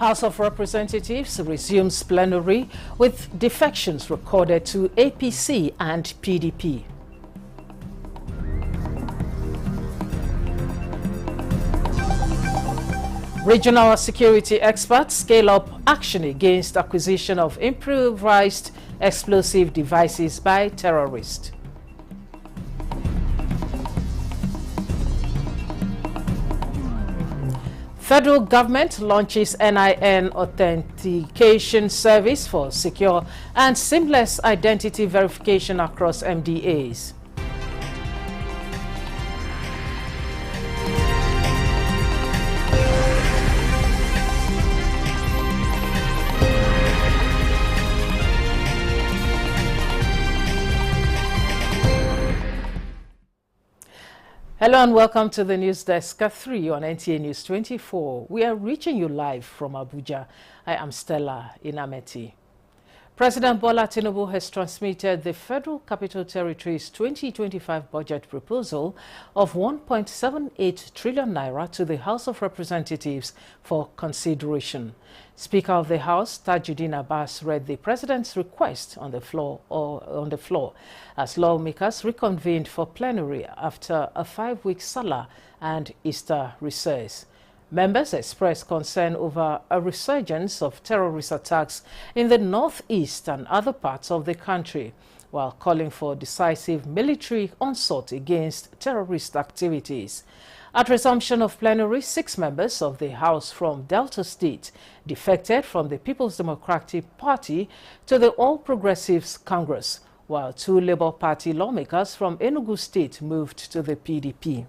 House of Representatives resumes plenary with defections recorded to APC and PDP. Regional security experts scale up action against acquisition of improvised explosive devices by terrorists. Federal government launches NIN authentication service for secure and seamless identity verification across MDAs. Hello and welcome to the News Desk at 3 on NTA News 24. We are reaching you live from Abuja. I am Stella Inameti. President Bola Tinubu has transmitted the Federal Capital Territory's 2025 budget proposal of 1.78 trillion naira to the House of Representatives for consideration. Speaker of the House, Tajuddin Abbas, read the President's request on the floor as lawmakers reconvened for plenary after a 5-week Salah and Easter recess. Members expressed concern over a resurgence of terrorist attacks in the northeast and other parts of the country, while calling for decisive military onslaught against terrorist activities. At resumption of plenary, 6 members of the House from Delta State defected from the People's Democratic Party to the All Progressives Congress, while 2 Labour Party lawmakers from Enugu State moved to the PDP.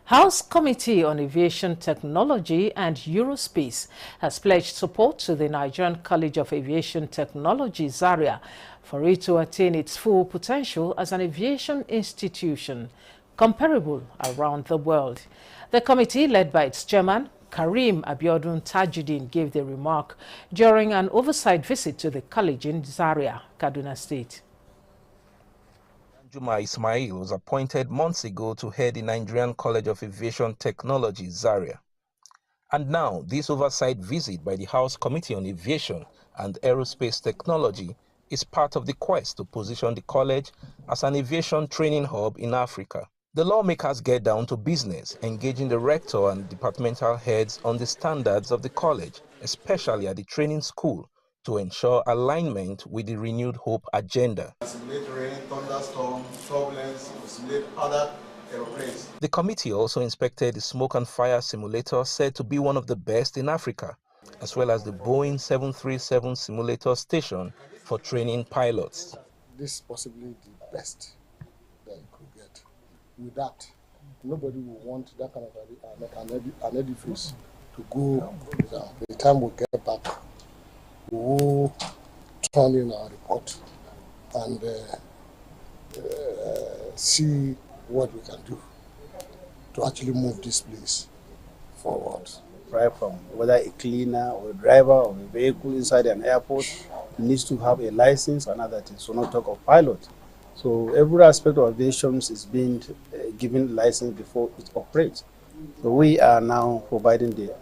House Committee on Aviation Technology and Eurospace has pledged support to the Nigerian College of Aviation Technology, Zaria, for it to attain its full potential as an aviation institution comparable around the world. The committee, led by its chairman, Karim Abiodun Tajuddin, gave the remark during an oversight visit to the college in Zaria, Kaduna State. Juma Ismail was appointed months ago to head the Nigerian College of Aviation Technology, Zaria. And now, this oversight visit by the House Committee on Aviation and Aerospace Technology is part of the quest to position the college as an aviation training hub in Africa. The lawmakers get down to business, engaging the rector and departmental heads on the standards of the college, especially at the training school, to ensure alignment with the Renewed Hope agenda. Simulate rain, thunderstorm, turbulence, simulate other aeroplanes. The committee also inspected the smoke and fire simulator, said to be one of the best in Africa, as well as the Boeing 737 simulator station for training pilots. This is possibly the best that you could get. With that, nobody will want that kind of an edifice to go down. By the time we get back, we will turn in our report and see what we can do to actually move this place forward. Right from whether a cleaner or a driver of a vehicle inside an airport needs to have a license and other things, so not talk of pilot. So every aspect of aviation is being given license before it operates. So we are now providing the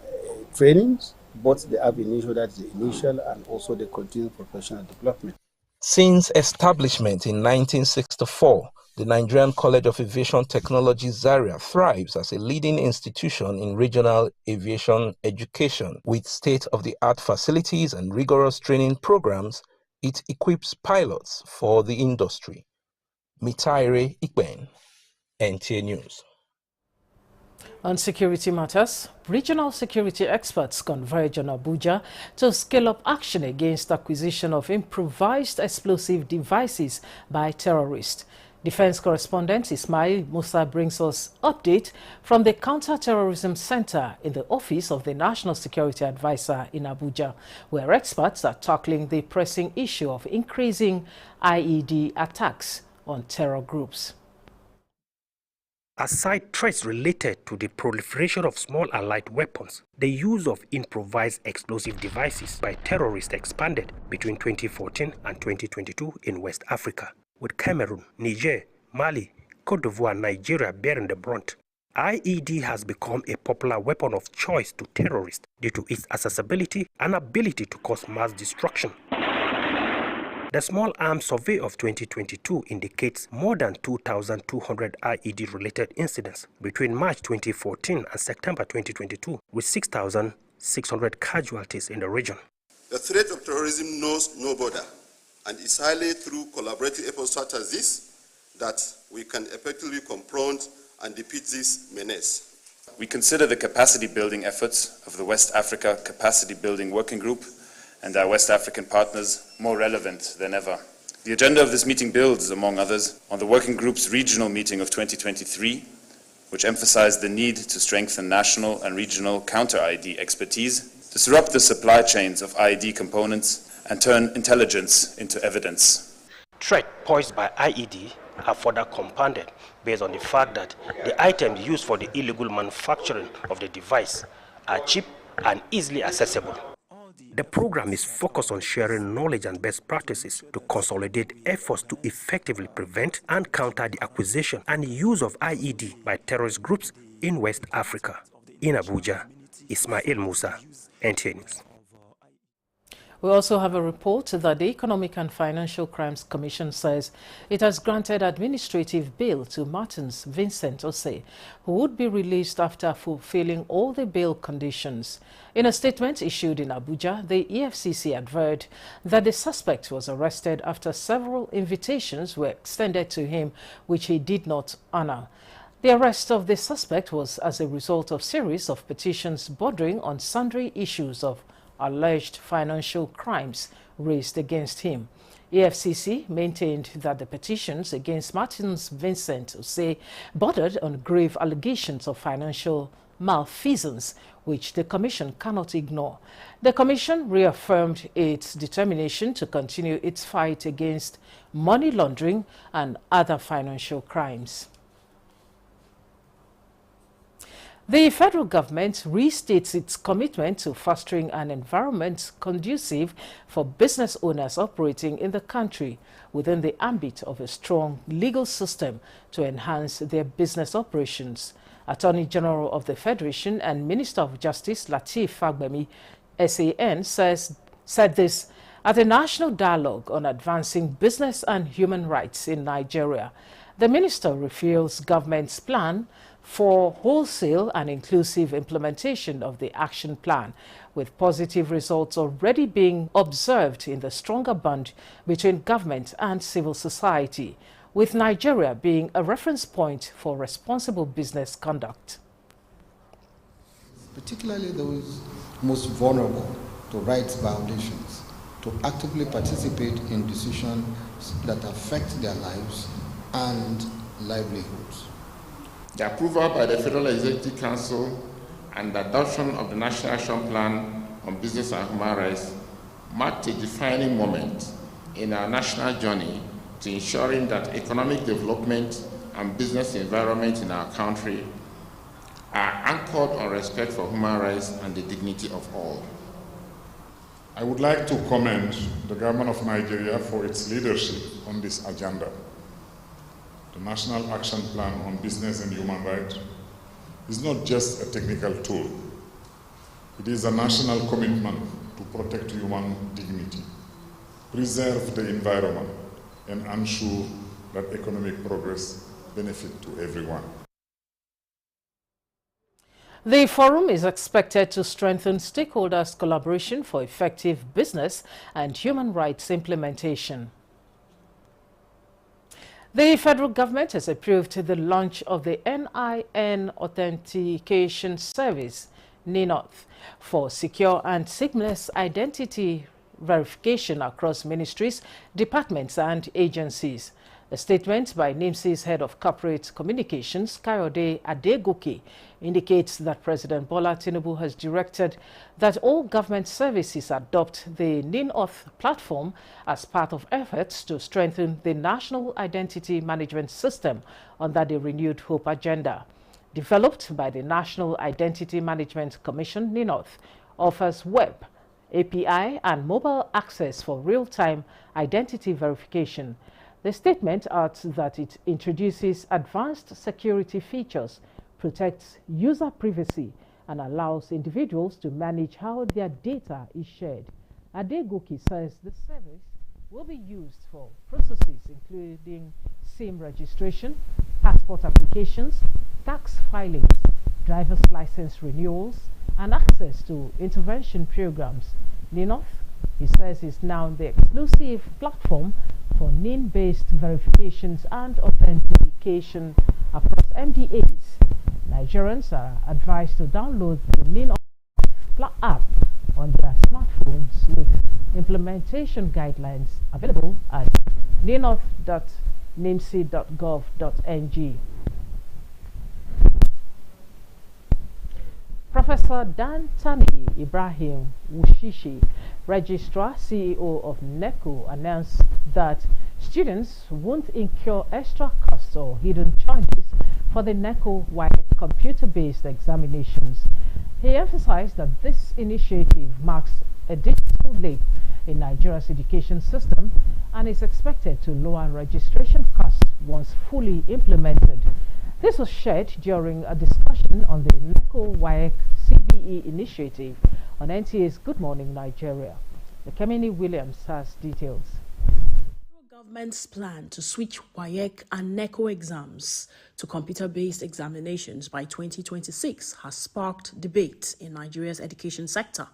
trainings, both the ab initio, that's the initial, and also the continued professional development. Since establishment in 1964, the Nigerian College of Aviation Technology, Zaria, thrives as a leading institution in regional aviation education. With state-of-the-art facilities and rigorous training programs, it equips pilots for the industry. Mitaire Ikben, NTA News. On security matters, regional security experts converge on Abuja to scale up action against acquisition of improvised explosive devices by terrorists. Defense correspondent Ismail Musa brings us update from the Counter-Terrorism Center in the office of the National Security Advisor in Abuja, where experts are tackling the pressing issue of increasing IED attacks on terror groups. Aside threats related to the proliferation of small and light weapons, the use of improvised explosive devices by terrorists expanded between 2014 and 2022 in West Africa, with Cameroon, Niger, Mali, Cote d'Ivoire and Nigeria bearing the brunt. IED has become a popular weapon of choice to terrorists due to its accessibility and ability to cause mass destruction. The Small Arms Survey of 2022 indicates more than 2,200 IED-related incidents between March 2014 and September 2022, with 6,600 casualties in the region. The threat of terrorism knows no border, and it's highly through collaborative efforts such as this that we can effectively confront and defeat this menace. We consider the capacity building efforts of the West Africa Capacity Building Working Group and our West African partners more relevant than ever. The agenda of this meeting builds, among others, on the Working Group's regional meeting of 2023, which emphasized the need to strengthen national and regional counter-IED expertise, disrupt the supply chains of IED components, and turn intelligence into evidence. Threat posed by IED are further compounded based on the fact that the items used for the illegal manufacturing of the device are cheap and easily accessible. The program is focused on sharing knowledge and best practices to consolidate efforts to effectively prevent and counter the acquisition and use of IED by terrorist groups in West Africa. In Abuja, Ismail Musa, NTA News. We also have a report that the Economic and Financial Crimes Commission says it has granted administrative bail to Martins Vincent Osei, who would be released after fulfilling all the bail conditions. In a statement issued in Abuja, the EFCC averred that the suspect was arrested after several invitations were extended to him, which he did not honor. The arrest of the suspect was as a result of a series of petitions bordering on sundry issues of alleged financial crimes raised against him. EFCC maintained that the petitions against Martins Vincent Osei bordered on grave allegations of financial malfeasance, which the Commission cannot ignore. The Commission reaffirmed its determination to continue its fight against money laundering and other financial crimes. The federal government restates its commitment to fostering an environment conducive for business owners operating in the country within the ambit of a strong legal system to enhance their business operations. Attorney General of the Federation and Minister of Justice Lateef Fagbemi, SAN, said this at a national dialogue on advancing business and human rights in Nigeria. The minister reveals government's plan for wholesale and inclusive implementation of the action plan, with positive results already being observed in the stronger bond between government and civil society, with Nigeria being a reference point for responsible business conduct. Particularly those most vulnerable to rights violations, to actively participate in decisions that affect their lives and livelihoods. The approval by the Federal Executive Council and the adoption of the National Action Plan on Business and Human Rights marked a defining moment in our national journey to ensuring that economic development and business environment in our country are anchored on respect for human rights and the dignity of all. I would like to commend the government of Nigeria for its leadership on this agenda. The National Action Plan on Business and Human Rights is not just a technical tool. It is a national commitment to protect human dignity, preserve the environment, and ensure that economic progress benefits to everyone. The forum is expected to strengthen stakeholders' collaboration for effective business and human rights implementation. The federal government has approved the launch of the NIN Authentication Service, NINAUTH, for secure and seamless identity verification across ministries, departments and agencies. A statement by NIMSI's head of corporate communications, Kayode Adegoke, indicates that President Bola Tinubu has directed that all government services adopt the NINAUTH platform as part of efforts to strengthen the national identity management system under the Renewed Hope agenda. Developed by the National Identity Management Commission, NINAUTH offers web, API and mobile access for real-time identity verification. The statement adds that it introduces advanced security features protects user privacy, and allows individuals to manage how their data is shared. Adegoke says the service will be used for processes including SIM registration, passport applications, tax filings, driver's license renewals, and access to intervention programs. NINOF, he says, is now the exclusive platform for NIN-based verifications and authentication across MDAs. Nigerians are advised to download the NINOF app on their smartphones with implementation guidelines available at ninof.nimc.gov.ng. Professor Dan Tani Ibrahim Wushishi, Registrar CEO of NECO, announced that students won't incur extra costs or hidden charges for the NECO-wide computer-based examinations. He emphasized that this initiative marks a digital leap in Nigeria's education system and is expected to lower registration costs once fully implemented. This was shared during a discussion on the NECO-WAEC CBE initiative on NTA's Good Morning Nigeria. Kemini Williams has details. Government's plan to switch WAEC and NECO exams to computer-based examinations by 2026 has sparked debate in Nigeria's education sector.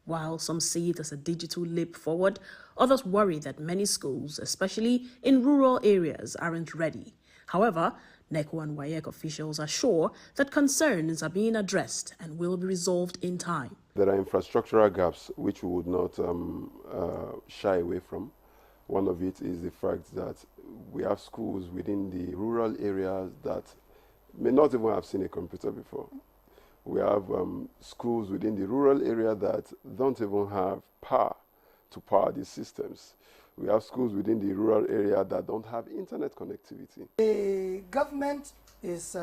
While some see it as a digital leap forward, others worry that many schools, especially in rural areas, aren't ready. However, NECO and WAEC officials are sure that concerns are being addressed and will be resolved in time. There are infrastructural gaps which we would not shy away from. One of it is the fact that we have schools within the rural areas that may not even have seen a computer before. We have schools within the rural area that don't even have power to power these systems. We have schools within the rural area that don't have internet connectivity. The government is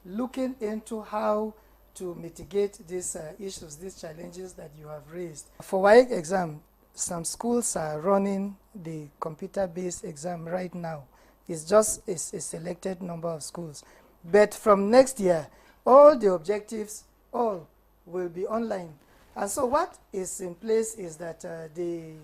looking into how to mitigate these issues, these challenges that you have raised. For WAEC exam, some schools are running the computer-based exam right now. It's just a selected number of schools. But from next year, all the objectives, all will be online. And so what is in place is that the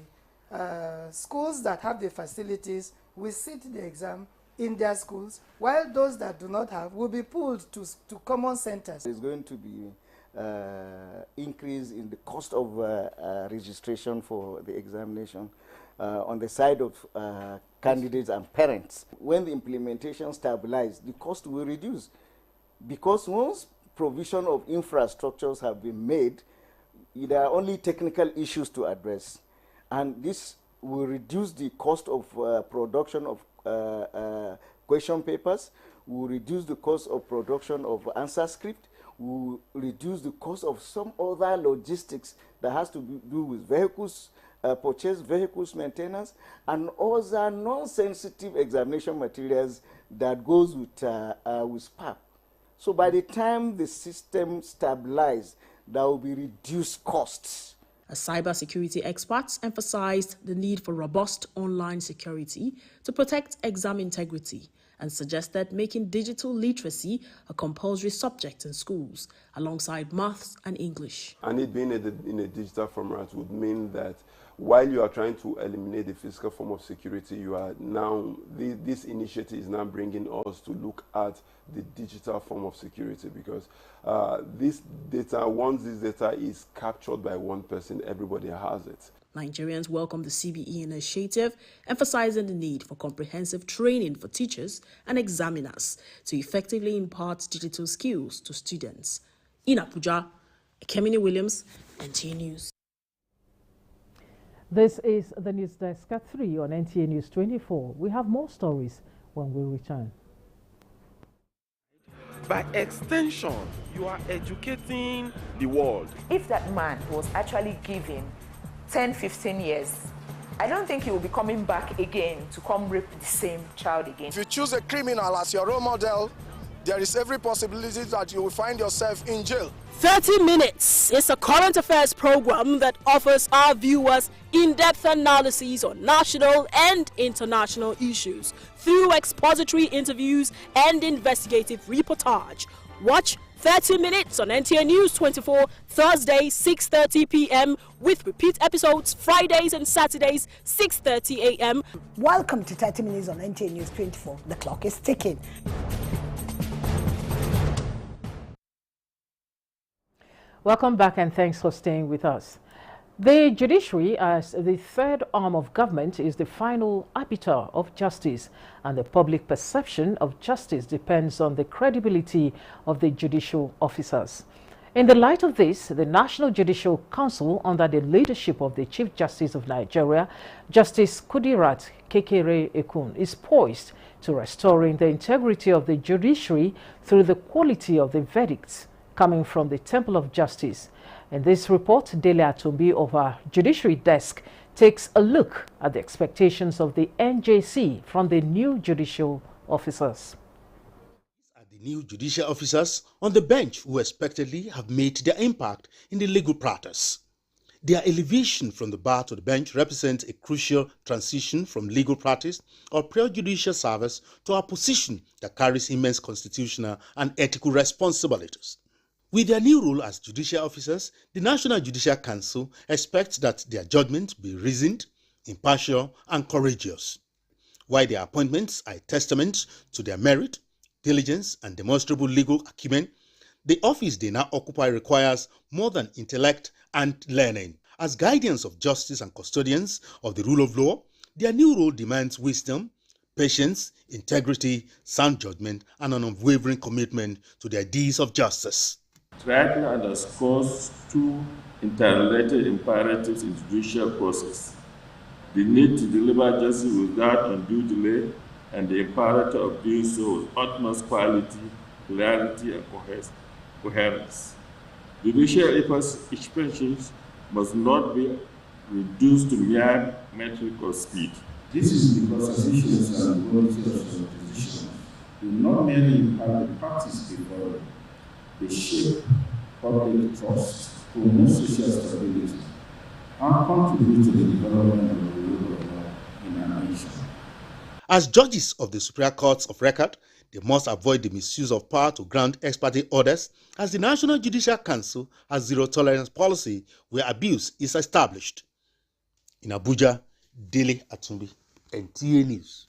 schools that have the facilities will sit the exam in their schools, while those that do not have will be pulled to common centers. There's going to be increase in the cost of registration for the examination on the side of candidates and parents. When the implementation stabilizes, the cost will reduce, because once provision of infrastructures have been made, there are only technical issues to address, and this will reduce the cost of production of question papers, will reduce the cost of production of answer script, will reduce the cost of some other logistics that has to do with vehicles, purchase vehicles maintenance, and other non-sensitive examination materials that goes with SPAP. So by the time the system stabilizes, there will be reduced costs. As cybersecurity experts emphasized the need for robust online security to protect exam integrity, and suggested making digital literacy a compulsory subject in schools, alongside maths and English. And it being in a digital format would mean that while you are trying to eliminate the physical form of security, you are now, this initiative is now bringing us to look at the digital form of security, because this data, once this data is captured by one person, everybody has it. Nigerians welcome the CBE initiative, emphasizing the need for comprehensive training for teachers and examiners to effectively impart digital skills to students. In Abuja, Kemini Williams, NTA News. This is the News Desk at 3 on NTA News 24. We have more stories when we return. By extension, you are educating the world. If that man was actually given 10-15 years, I don't think he will be coming back again to come rape the same child again. If you choose a criminal as your role model, there is every possibility that you will find yourself in jail. 30 Minutes is a current affairs program that offers our viewers in-depth analyses on national and international issues through expository interviews and investigative reportage. Watch 30 Minutes on NTA News 24, Thursday, 6:30 p.m. with repeat episodes Fridays and Saturdays, 6:30 a.m. Welcome to 30 Minutes on NTA News 24. The clock is ticking. Welcome back and thanks for staying with us. The judiciary, as the third arm of government, is the final arbiter of justice, and the public perception of justice depends on the credibility of the judicial officers. In the light of this, the National Judicial Council, under the leadership of the Chief Justice of Nigeria, Justice Kudirat Kekere-Ekun, is poised to restoring the integrity of the judiciary through the quality of the verdicts coming from the Temple of Justice. In this report, Dele Atumbi of our Judiciary Desk takes a look at the expectations of the NJC from the new judicial officers. These are the new judicial officers on the bench who expectedly have made their impact in the legal practice. Their elevation from the bar to the bench represents a crucial transition from legal practice or pure judicial service to a position that carries immense constitutional and ethical responsibilities. With their new role as judicial officers, the National Judicial Council expects that their judgment be reasoned, impartial, and courageous. While their appointments are a testament to their merit, diligence, and demonstrable legal acumen, the office they now occupy requires more than intellect and learning. As guardians of justice and custodians of the rule of law, their new role demands wisdom, patience, integrity, sound judgment, and an unwavering commitment to the ideals of justice. Triton underscores two interrelated imperatives in the judicial process: the need to deliver justice without undue delay, and the imperative of doing so with utmost quality, clarity, and coherence. Judicial expressions must not be reduced to mere metric or speed. This is because decisions and qualities of decisions do not merely impact the practice before them. They shape public trust, promote social stability, and contribute to the development of the rule of law in our nation. As judges of the Superior Courts of Record, they must avoid the misuse of power to grant ex parte orders, as the National Judicial Council has zero-tolerance policy where abuse is established. In Abuja, Dele Atumbi, NTA News.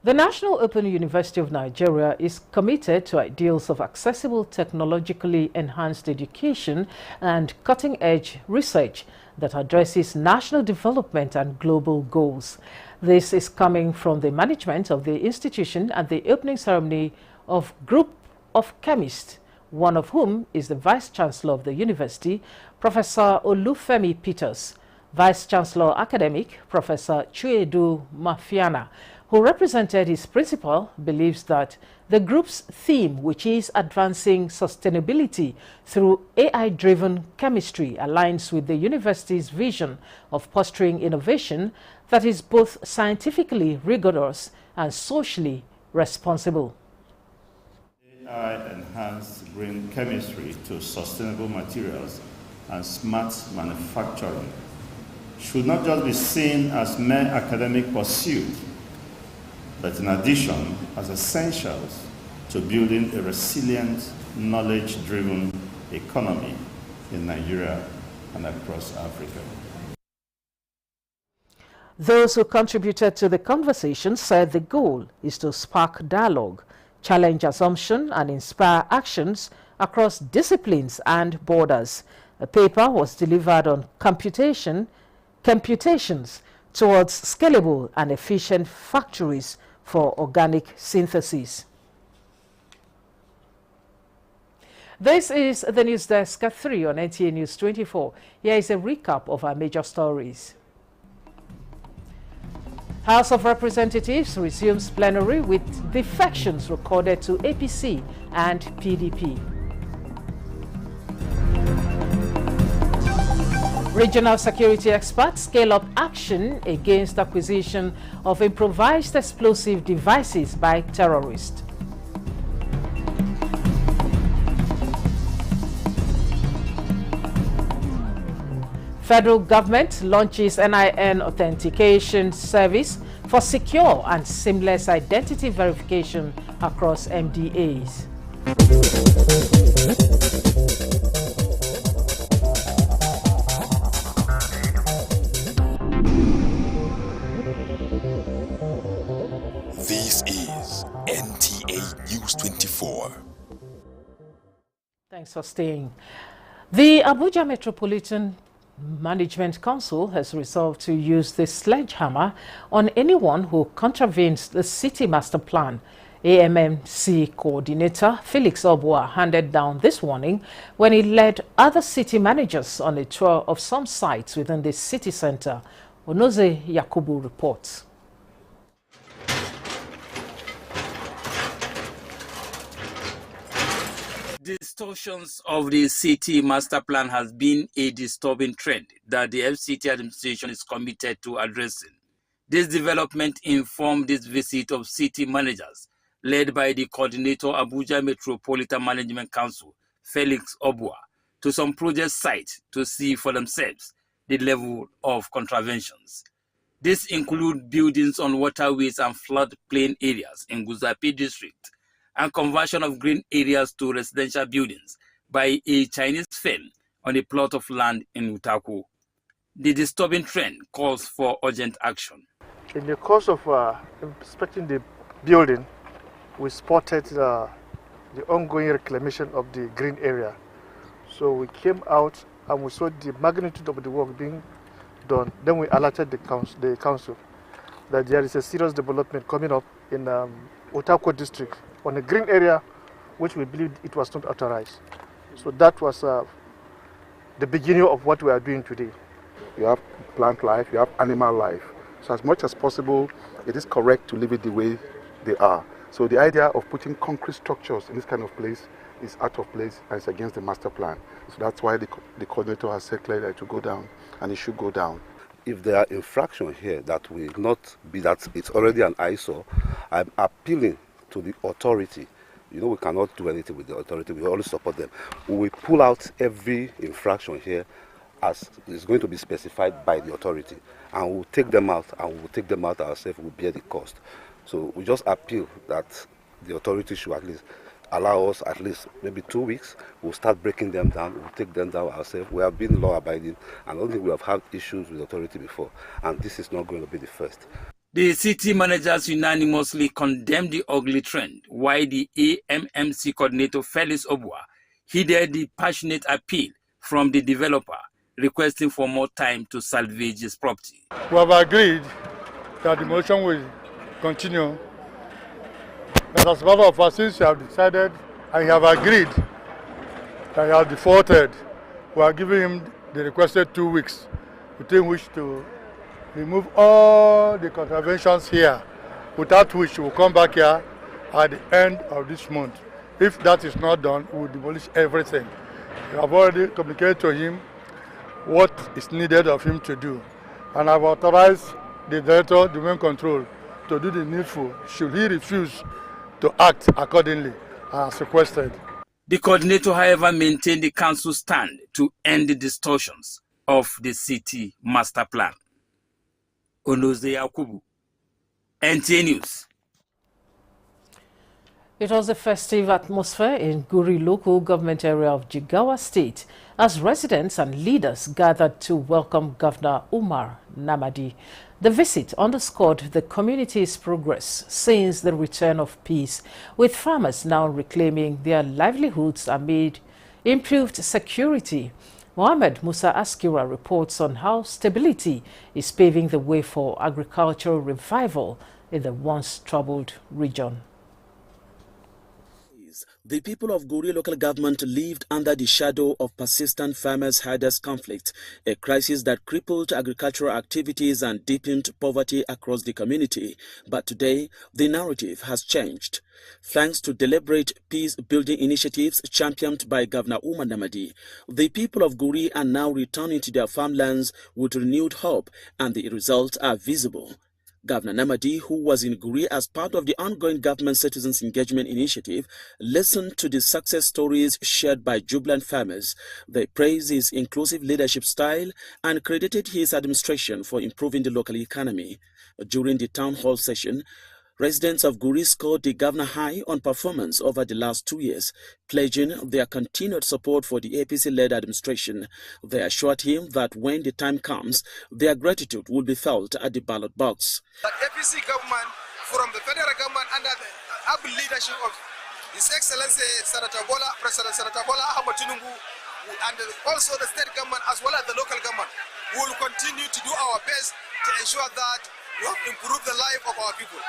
The National Open University of Nigeria is committed to ideals of accessible, technologically enhanced education and cutting-edge research that addresses national development and global goals. This is coming from the management of the institution at the opening ceremony of a group of chemists, one of whom is the Vice-Chancellor of the university, Professor Olufemi Peters, Vice-Chancellor Academic, Professor Chuedu Mafiana, who represented his principal, believes that the group's theme, which is advancing sustainability through AI-driven chemistry, aligns with the university's vision of fostering innovation that is both scientifically rigorous and socially responsible. AI-enhanced green chemistry to sustainable materials and smart manufacturing should not just be seen as mere academic pursuit, but in addition as essentials to building a resilient, knowledge-driven economy in Nigeria and across Africa. Those who contributed to the conversation said the goal is to spark dialogue, challenge assumption, and inspire actions across disciplines and borders. A paper was delivered on computations towards scalable and efficient factories for organic synthesis. This is the News Desk at 3 on NTA News 24. Here is a recap of our major stories. House of Representatives resumes plenary with defections recorded to APC and PDP. Regional security experts scale up action against acquisition of improvised explosive devices by terrorists. Federal government launches NIN authentication service for secure and seamless identity verification across MDAs. This is NTA News 24. Thanks for staying. The Abuja Metropolitan Management Council has resolved to use the sledgehammer on anyone who contravenes the city master plan. AMMC coordinator Felix Obua handed down this warning when he led other city managers on a tour of some sites within the city center. Onoze Yakubu reports. Distortions of the city master plan has been a disturbing trend that the FCT administration is committed to addressing. This development informed this visit of city managers led by the coordinator Abuja Metropolitan Management Council, Felix Obua, to some project sites to see for themselves the level of contraventions. This includes buildings on waterways and floodplain areas in Guzapi district, and conversion of green areas to residential buildings by a Chinese firm on a plot of land in Utaku. The disturbing trend calls for urgent action. In the course of inspecting the building, we spotted the ongoing reclamation of the green area. So we came out and we saw the magnitude of the work being done. Then we alerted the council that there is a serious development coming up in Utaku district on a green area which we believed it was not authorized. So that was the beginning of what we are doing today. You have plant life, you have animal life. So as much as possible, it is correct to leave it the way they are. So the idea of putting concrete structures in this kind of place is out of place and it's against the master plan. So that's why the coordinator has said clearly to go down, and it should go down. If there are infractions here that will not be that it's already an eyesore, I'm appealing to the authority. You know, we cannot do anything with the authority. We always support them. We will pull out every infraction here as is going to be specified by the authority, and we'll take them out, and we'll take them out ourselves. We'll bear the cost. So we just appeal that the authority should at least allow us at least maybe 2 weeks. We'll start breaking them down. We'll take them down ourselves. We have been law-abiding, and I don't think we have had issues with authority before, and this is not going to be the first. The city managers unanimously condemned the ugly trend, while the AMMC coordinator Felix Obua heeded the passionate appeal from the developer, requesting for more time to salvage his property. We have agreed that the motion will continue. But as a matter of fact, since you have decided and you have agreed that you have defaulted, we are giving him the requested 2 weeks within which to remove all the contraventions here, without which we will come back here at the end of this month. If that is not done, we will demolish everything. We have already communicated to him what is needed of him to do, and I have authorized the director, domain control, to do the needful should he refuse to act accordingly as requested. The coordinator, however, maintained the council's stand to end the distortions of the city master plan. Onoze Yakubu, NTA News. It was a festive atmosphere in Guri local government area of Jigawa State as residents and leaders gathered to welcome Governor Umar Namadi. The visit underscored the community's progress since the return of peace, with farmers now reclaiming their livelihoods amid improved security. Mohammed Musa Askira reports on how stability is paving the way for agricultural revival in the once troubled region. The people of Guri local government lived under the shadow of persistent farmers-herders conflict, a crisis that crippled agricultural activities and deepened poverty across the community. But today, the narrative has changed. Thanks to deliberate peace-building initiatives championed by Governor Umar Namadi, the people of Guri are now returning to their farmlands with renewed hope, and the results are visible. Governor Namadi, who was in Guri as part of the ongoing government citizens engagement initiative, listened to the success stories shared by jubilant farmers. They praised his inclusive leadership style and credited his administration for improving the local economy. During the town hall session, Residents of Guri scored the governor high on performance over the last 2 years, pledging their continued support for the APC-led administration. They assured him that when the time comes, their gratitude will be felt at the ballot box. The APC government, from the federal government under the able leadership of His Excellency President Senator Bola Ahmed Tinubu, and also the state government as well as the local government, will continue to do our best to ensure that we have improved the life of our people.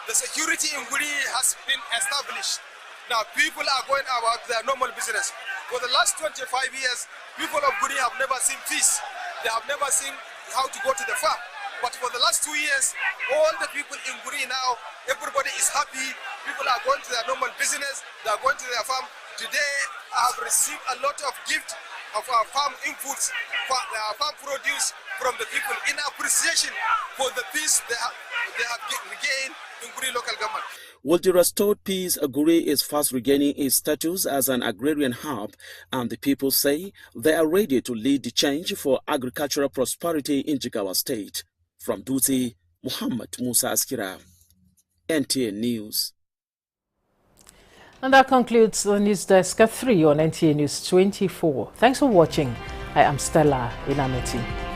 The security in Guri has been established. Now people are going about their normal business. For the last 25 years, people of Guri have never seen peace. They have never seen how to go to the farm. But for the last 2 years, all the people in Guri now, everybody is happy. People are going to their normal business. They are going to their farm. Today, I have received a lot of gifts of our farm inputs, our farm produce from the people in appreciation for the peace they have regained in Guri local government. With the restored peace, Guri is fast regaining its status as an agrarian hub, and the people say they are ready to lead the change for agricultural prosperity in Jigawa State. From Dutse, Muhammad Musa Askira, NTA News. And that concludes the News Desk at 3 on NTA News 24. Thanks for watching. I am Stella Inameti.